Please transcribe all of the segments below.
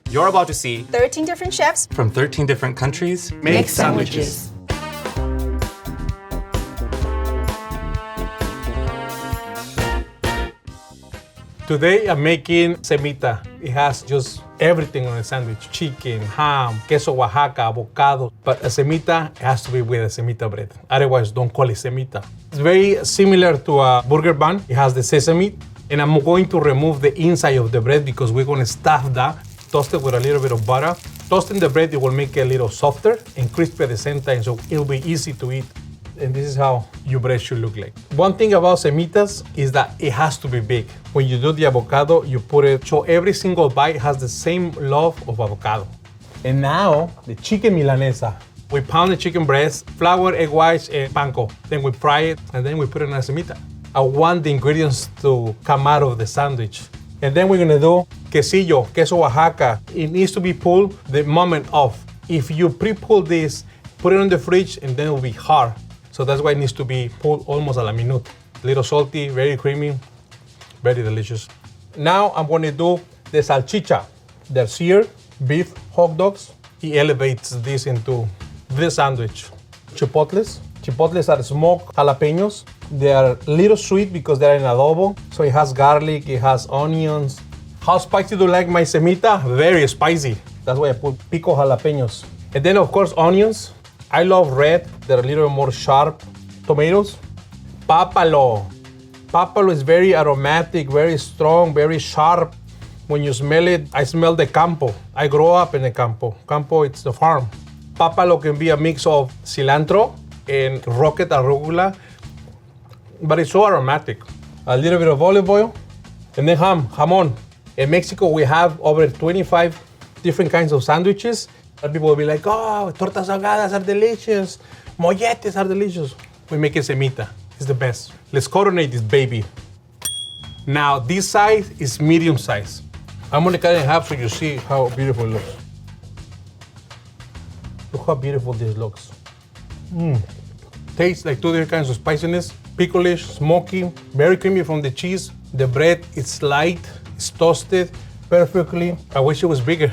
You're about to see 13 different chefs from 13 different countries make sandwiches. Today I'm making semita. It has just everything on a sandwich: chicken, ham, queso Oaxaca, avocado. But a semita has to be with a semita bread. Otherwise, don't call it semita. It's very similar to a burger bun. It has the sesame. And I'm going to remove the inside of the bread because we're going to stuff that, toast it with a little bit of butter. Toasting the bread, it will make it a little softer and crispy at the same time, so it'll be easy to eat. And this is how your bread should look like. One thing about semitas is that it has to be big. When you do the avocado, you put it, so every single bite has the same love of avocado. And now, the chicken milanesa. We pound the chicken breast, flour, egg whites, and panko. Then we fry it, and then we put it in a semita. I want the ingredients to come out of the sandwich. And then we're gonna do quesillo, queso Oaxaca. It needs to be pulled the moment of. If you pre-pull this, put it in the fridge, and then it'll be hard. So that's why it needs to be pulled almost a la minute. A little salty, very creamy, very delicious. Now I'm gonna do the salchicha, the seared beef hot dogs. He elevates this into this sandwich. Chipotles. Chipotles are smoked jalapenos. They are a little sweet because they're in adobo. So it has garlic, it has onions. How spicy do you like my semita? Very spicy. That's why I put pico jalapenos. And then of course onions. I love red, they're a little more sharp. Tomatoes. Papalo. Papalo is very aromatic, very strong, very sharp. When you smell it, I smell the campo. I grew up in the campo. Campo, it's the farm. Papalo can be a mix of cilantro and rocket arugula, but it's so aromatic. A little bit of olive oil, and then jamon. In Mexico, we have over 25 different kinds of sandwiches. People will be like, oh, tortas ahogadas are delicious, molletes are delicious. We make it semita, it's the best. Let's coronate this baby. Now, this size is medium size. I'm gonna cut it in half so you see how beautiful it looks. Look how beautiful this looks. Tastes like two different kinds of spiciness. Picklish, smoky, very creamy from the cheese. The bread is light, it's toasted perfectly. I wish it was bigger.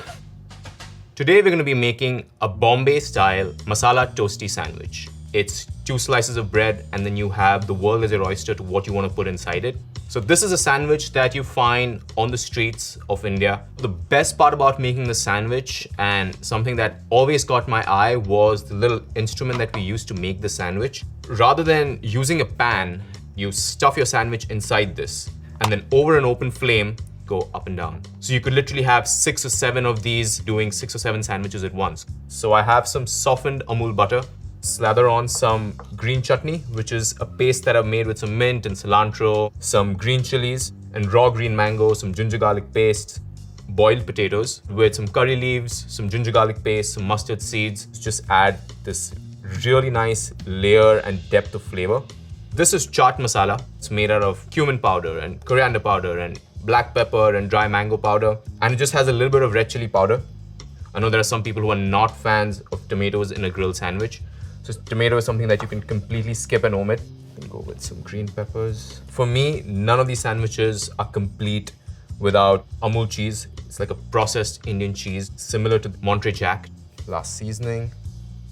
Today we're going to be making a Bombay-style masala toasty sandwich. It's 2 slices of bread and then you have the world as your oyster to what you want to put inside it. So this is a sandwich that you find on the streets of India. The best part about making the sandwich and something that always caught my eye was the little instrument that we used to make the sandwich. Rather than using a pan, you stuff your sandwich inside this and then over an open flame, go up and down. So you could literally have 6 or 7 of these doing 6 or 7 sandwiches at once. So I have some softened Amul butter, slather on some green chutney, which is a paste that I've made with some mint and cilantro, some green chilies and raw green mango, some ginger garlic paste, boiled potatoes with some curry leaves, some ginger garlic paste, some mustard seeds. Just add this really nice layer and depth of flavor. This is chaat masala. It's made out of cumin powder and coriander powder and black pepper and dry mango powder, and it just has a little bit of red chili powder. I know there are some people who are not fans of tomatoes in a grilled sandwich. So tomato is something that you can completely skip and omit. You can go with some green peppers. For me, none of these sandwiches are complete without Amul cheese. It's like a processed Indian cheese, similar to Monterey Jack. Last seasoning.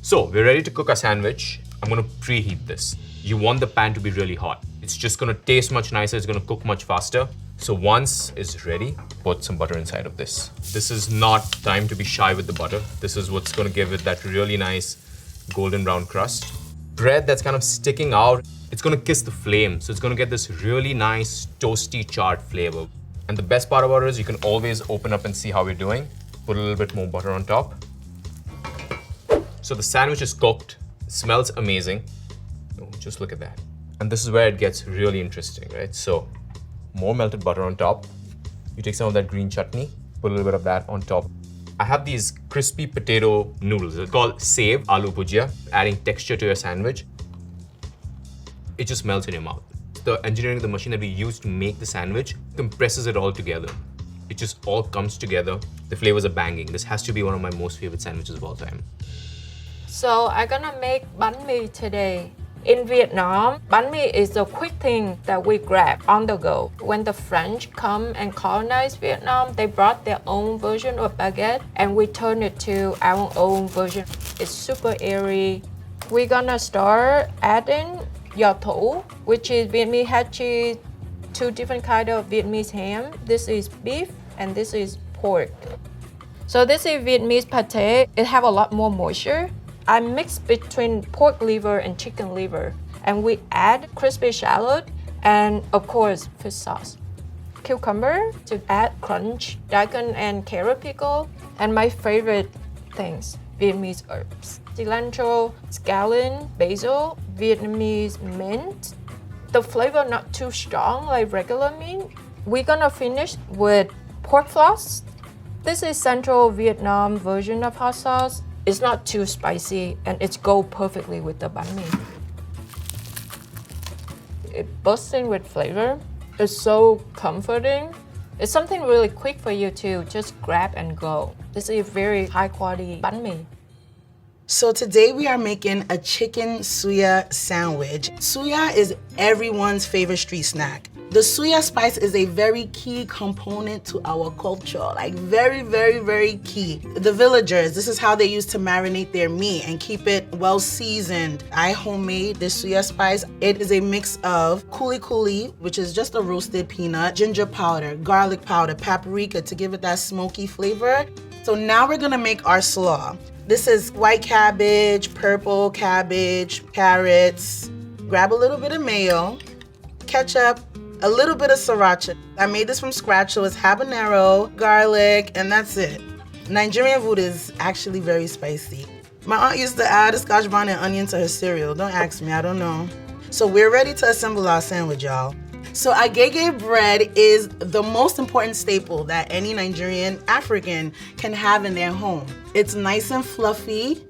So we're ready to cook our sandwich. I'm gonna preheat this. You want the pan to be really hot. It's just gonna taste much nicer, it's gonna cook much faster. So once it's ready, put some butter inside of this. This is not time to be shy with the butter. This is what's gonna give it that really nice golden brown crust. Bread that's kind of sticking out, it's gonna kiss the flame. So it's gonna get this really nice toasty charred flavor. And the best part about it is you can always open up and see how we're doing. Put a little bit more butter on top. So the sandwich is cooked, it smells amazing. Oh, just look at that. And this is where it gets really interesting, right? So more melted butter on top. You take some of that green chutney, put a little bit of that on top. I have these crispy potato noodles. They're called save aloo bhujia, adding texture to your sandwich. It just melts in your mouth. The engineering of the machine that we use to make the sandwich compresses it all together. It just all comes together. The flavors are banging. This has to be one of my most favorite sandwiches of all time. So I'm gonna make bánh mì today. In Vietnam, bánh mì is a quick thing that we grab on the go. When the French come and colonized Vietnam, they brought their own version of baguette and we turned it to our own version. It's super airy. We're gonna start adding giò thủ, which is Vietnamese head cheese, two different kind of Vietnamese ham. This is beef and this is pork. So this is Vietnamese pate. It have a lot more moisture. I mix between pork liver and chicken liver, and we add crispy shallot and of course fish sauce. Cucumber to add crunch, daikon and carrot pickle, and my favorite things, Vietnamese herbs. Cilantro, scallion, basil, Vietnamese mint. The flavor not too strong like regular mint. We're gonna finish with pork floss. This is Central Vietnam version of hot sauce. It's not too spicy and it's go perfectly with the bánh mì. It bursting with flavor. It's so comforting. It's something really quick for you to just grab and go. This is very high quality bánh mì. So today we are making a chicken suya sandwich. Suya is everyone's favorite street snack. The suya spice is a very key component to our culture, like very, very, very key. The villagers, this is how they used to marinate their meat and keep it well seasoned. I homemade this suya spice. It is a mix of kuli kuli, which is just a roasted peanut, ginger powder, garlic powder, paprika to give it that smoky flavor. So now we're gonna make our slaw. This is white cabbage, purple cabbage, carrots. Grab a little bit of mayo, ketchup, a little bit of sriracha. I made this from scratch, so it's habanero, garlic, and that's it. Nigerian food is actually very spicy. My aunt used to add a scotch bonnet and onion to her cereal. Don't ask me, I don't know. So we're ready to assemble our sandwich, y'all. So agege bread is the most important staple that any Nigerian African can have in their home. It's nice and fluffy,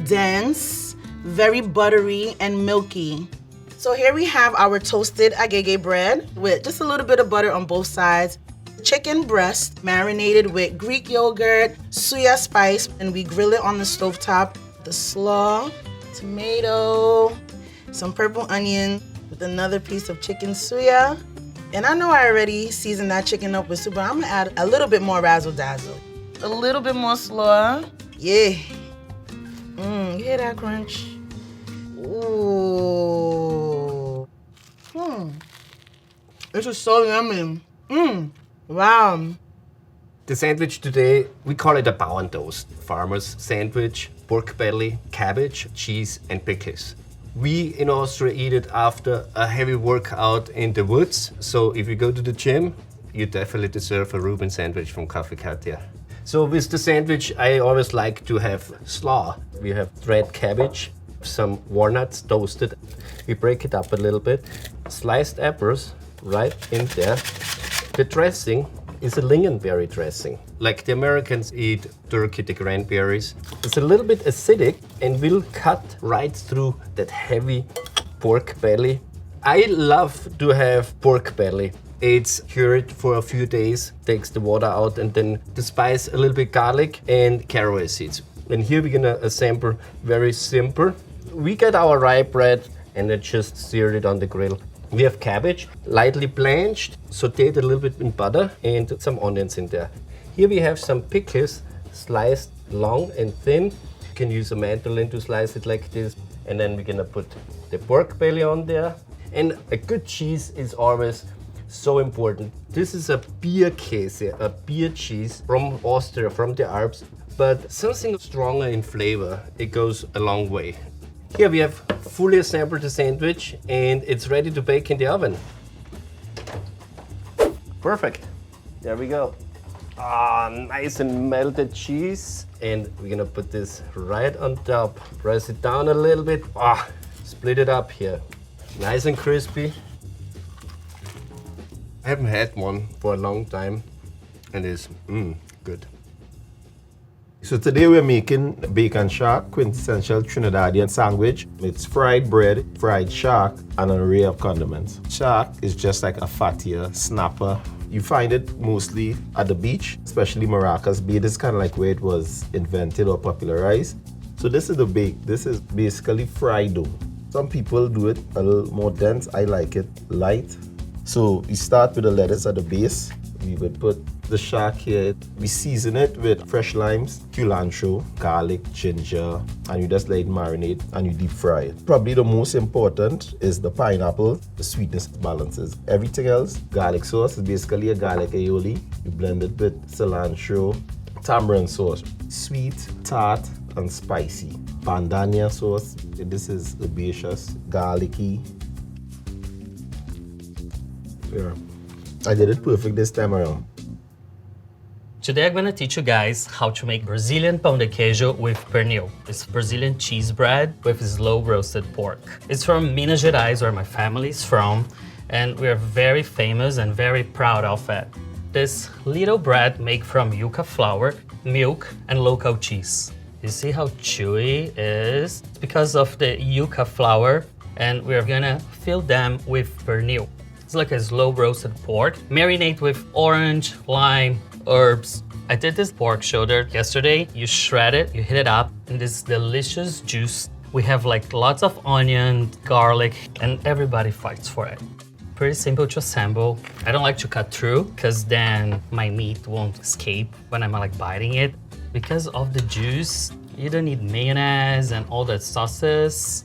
dense, very buttery and milky. So here we have our toasted agege bread with just a little bit of butter on both sides. Chicken breast marinated with Greek yogurt, suya spice, and we grill it on the stovetop. The slaw, tomato, some purple onion with another piece of chicken suya. And I know I already seasoned that chicken up with soup, but I'm gonna add a little bit more razzle dazzle. A little bit more slaw. Yeah. You hear that crunch? Ooh. This is so yummy. Wow. The sandwich today, we call it a Bauerntoast. Farmer's sandwich, pork belly, cabbage, cheese, and pickles. We in Austria eat it after a heavy workout in the woods. So if you go to the gym, you definitely deserve a Reuben sandwich from Cafe Katia. So with the sandwich, I always like to have slaw. We have red cabbage, some walnuts toasted. We break it up a little bit. Sliced apples right in there. The dressing is a lingonberry dressing. Like the Americans eat turkey, the cranberries. It's a little bit acidic and will cut right through that heavy pork belly. I love to have pork belly. It's cured for a few days, takes the water out, and then the spice, a little bit garlic and caraway seeds. And here we're gonna assemble very simple. We get our rye bread and then just sear it on the grill. We have cabbage, lightly blanched, sauteed a little bit in butter, and some onions in there. Here we have some pickles, sliced long and thin. You can use a mandolin to slice it like this. And then we're gonna put the pork belly on there. And a good cheese is always so important. This is a Bierkäse, a beer cheese from Austria, from the Alps, but something stronger in flavor. It goes a long way. Here we have fully assembled the sandwich and it's ready to bake in the oven. Perfect. There we go. Nice and melted cheese. And we're gonna put this right on top. Press it down a little bit. Split it up here. Nice and crispy. I haven't had one for a long time and it's good. So today we're making bacon shark, quintessential Trinidadian sandwich. It's fried bread, fried shark, and an array of condiments. Shark is just like a fattier snapper. You find it mostly at the beach, especially Maracas Bay. This is kind of like where it was invented or popularized. So this is the bake. This is basically fried dough. It's Some people do it a little more dense. I like it light. So we start with the lettuce at the base. We would put the shark here. We season it with fresh limes, cilantro, garlic, ginger, and you just let it marinate and you deep fry it. Probably the most important is the pineapple. The sweetness balances everything else. Garlic sauce is basically a garlic aioli. You blend it with cilantro, tamarind sauce, sweet, tart, and spicy. Bandania sauce. This is herbaceous, garlicky. Yeah. I did it perfect this time around. Today I'm going to teach you guys how to make Brazilian pão de queijo with pernil. It's Brazilian cheese bread with slow roasted pork. It's from Minas Gerais, where my family is from, and we're very famous and very proud of it. This little bread made from yuca flour, milk, and local cheese. You see how chewy it is? It's because of the yuca flour, and we're gonna fill them with pernil. It's like a slow roasted pork, marinate with orange, lime, herbs. I did this pork shoulder yesterday. You shred it, you heat it up, and this delicious juice. We have like lots of onion, garlic, and everybody fights for it. Pretty simple to assemble. I don't like to cut through because then my meat won't escape when I'm like biting it. Because of the juice, you don't need mayonnaise and all that sauces.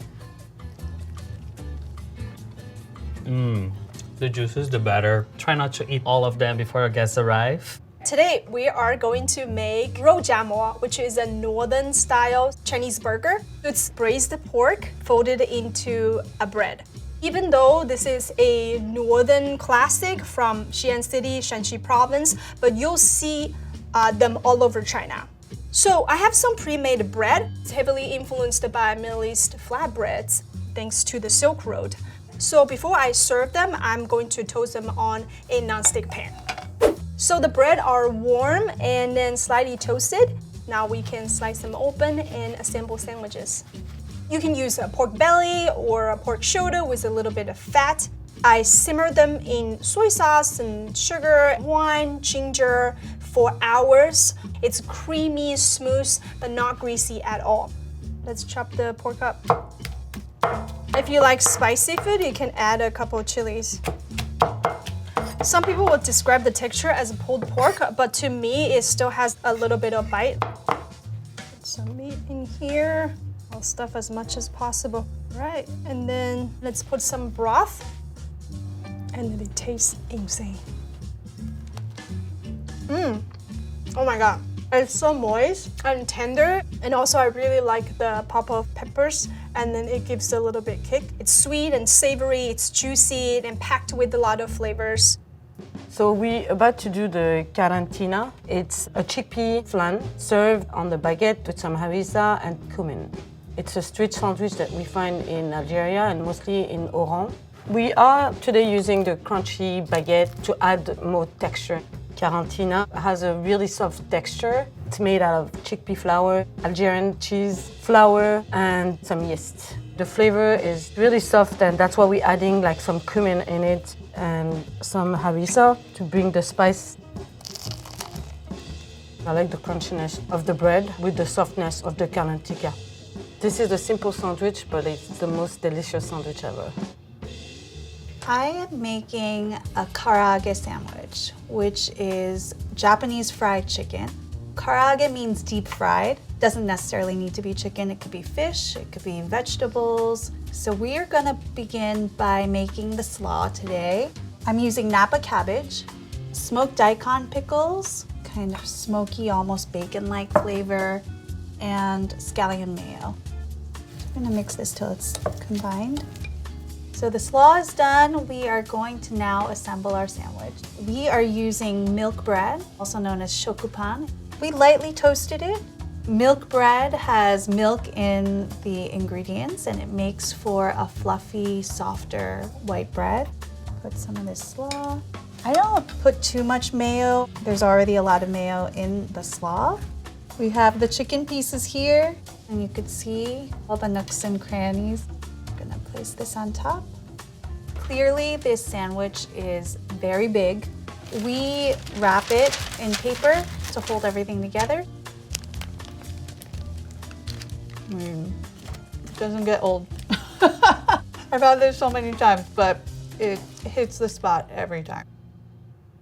The juices, the better. Try not to eat all of them before our guests arrive. Today, we are going to make 肉夹馍, which is a northern style Chinese burger. It's braised pork folded into a bread. Even though this is a northern classic from Xi'an City, Shanxi province, but you'll see them all over China. So I have some pre-made bread. It's heavily influenced by Middle East flatbreads, thanks to the Silk Road. So before I serve them, I'm going to toast them on a non-stick pan. So the bread are warm and then slightly toasted. Now we can slice them open and assemble sandwiches. You can use a pork belly or a pork shoulder with a little bit of fat. I simmer them in soy sauce and sugar, wine, ginger for hours. It's creamy, smooth, but not greasy at all. Let's chop the pork up. If you like spicy food, you can add a couple of chilies. Some people would describe the texture as pulled pork, but to me, it still has a little bit of bite. Put some meat in here. I'll stuff as much as possible. All right, and then let's put some broth. And then it tastes insane. Oh my God. It's so moist and tender. And also I really like the pop of peppers, and then it gives a little bit kick. It's sweet and savory, it's juicy and packed with a lot of flavors. So we're about to do the quarantina. It's a chickpea flan served on the baguette with some harissa and cumin. It's a street sandwich that we find in Algeria and mostly in Oran. We are today using the crunchy baguette to add more texture. Quarantina has a really soft texture. It's made out of chickpea flour, Algerian cheese, flour, and some yeast. The flavor is really soft, and that's why we're adding like some cumin in it and some harissa to bring the spice. I like the crunchiness of the bread with the softness of the quarantica. This is a simple sandwich, but it's the most delicious sandwich ever. I am making a karaage sandwich, which is Japanese fried chicken. Karaage means deep fried. Doesn't necessarily need to be chicken. It could be fish, it could be vegetables. So we are gonna begin by making the slaw today. I'm using Napa cabbage, smoked daikon pickles, kind of smoky, almost bacon-like flavor, and scallion mayo. I'm gonna mix this till it's combined. So the slaw is done. We are going to now assemble our sandwich. We are using milk bread, also known as shokupan. We lightly toasted it. Milk bread has milk in the ingredients, and it makes for a fluffy, softer white bread. Put some of this slaw. I don't put too much mayo. There's already a lot of mayo in the slaw. We have the chicken pieces here, and you could see all the nooks and crannies. I'm gonna place this on top. Clearly, this sandwich is very big. We wrap it in paper to hold everything together. It doesn't get old. I've had this so many times, but it hits the spot every time.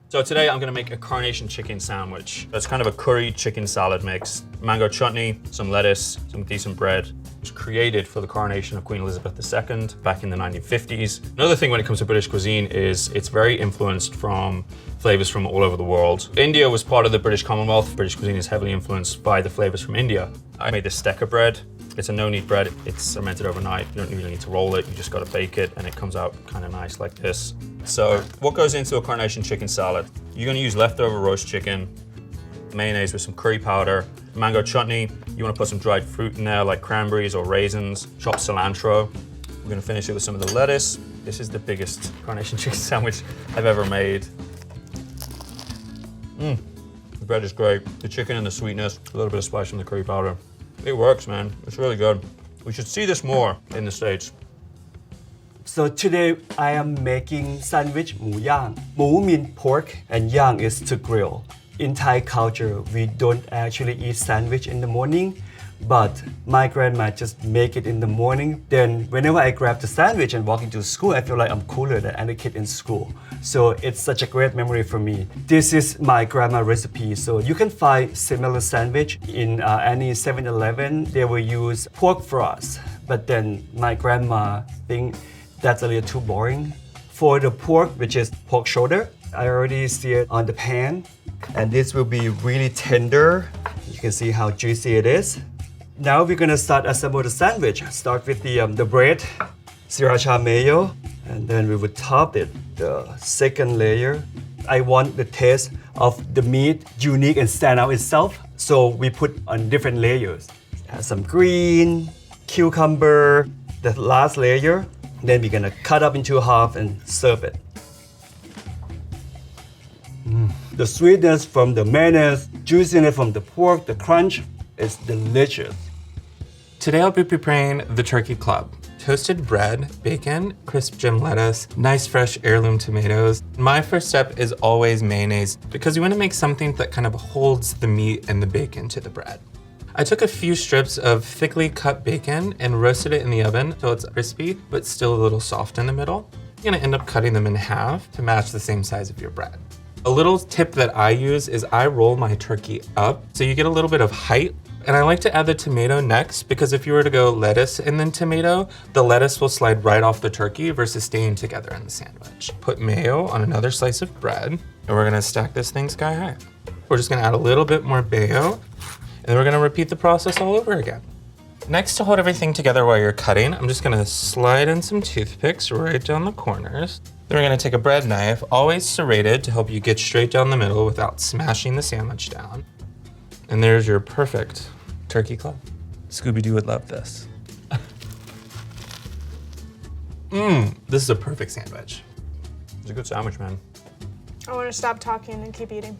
So today I'm gonna make a carnation chicken sandwich. That's kind of a curry chicken salad mix. Mango chutney, some lettuce, some decent bread. It was created for the coronation of Queen Elizabeth II back in the 1950s. Another thing when it comes to British cuisine is it's very influenced from flavors from all over the world. India was part of the British Commonwealth. British cuisine is heavily influenced by the flavors from India. I made this stecker bread. It's a no-knead bread. It's fermented overnight. You don't really need to roll it. You just gotta bake it and it comes out kind of nice like this. So what goes into a carnation chicken salad? You're gonna use leftover roast chicken, mayonnaise with some curry powder, mango chutney. You wanna put some dried fruit in there like cranberries or raisins, chopped cilantro. We're gonna finish it with some of the lettuce. This is the biggest carnation chicken sandwich I've ever made. The bread is great. The chicken and the sweetness, a little bit of spice from the curry powder. It works, man. It's really good. We should see this more in the States. So today I am making sandwich mu yang. Mu means pork and yang is to grill. In Thai culture, we don't actually eat sandwich in the morning, but my grandma just make it in the morning. Then whenever I grab the sandwich and walk into school, I feel like I'm cooler than any kid in school. So it's such a great memory for me. This is my grandma recipe. So you can find similar sandwich in any 7-Eleven. They will use pork frost, but then my grandma think that's a little too boring. For the pork, which is pork shoulder, I already see it on the pan. And this will be really tender. You can see how juicy it is. Now we're gonna start assemble the sandwich. Start with the bread, sriracha mayo, and then we will top it, the second layer. I want the taste of the meat unique and stand out itself, so we put on different layers. Add some green, cucumber, the last layer. Then we're gonna cut up into half and serve it. The sweetness from the mayonnaise, juiciness from the pork, the crunch, is delicious. Today I'll be preparing the turkey club. Toasted bread, bacon, crisp gem lettuce, nice fresh heirloom tomatoes. My first step is always mayonnaise because you want to make something that kind of holds the meat and the bacon to the bread. I took a few strips of thickly cut bacon and roasted it in the oven so it's crispy but still a little soft in the middle. You're gonna end up cutting them in half to match the same size of your bread. A little tip that I use is I roll my turkey up so you get a little bit of height. And I like to add the tomato next because if you were to go lettuce and then tomato, the lettuce will slide right off the turkey versus staying together in the sandwich. Put mayo on another slice of bread and we're gonna stack this thing sky high. We're just gonna add a little bit more mayo and we're gonna repeat the process all over again. Next, to hold everything together while you're cutting, I'm just gonna slide in some toothpicks right down the corners. Then we're gonna take a bread knife, always serrated to help you get straight down the middle without smashing the sandwich down. And there's your perfect turkey club. Scooby-Doo would love this. This is a perfect sandwich. It's a good sandwich, man. I want to stop talking and keep eating.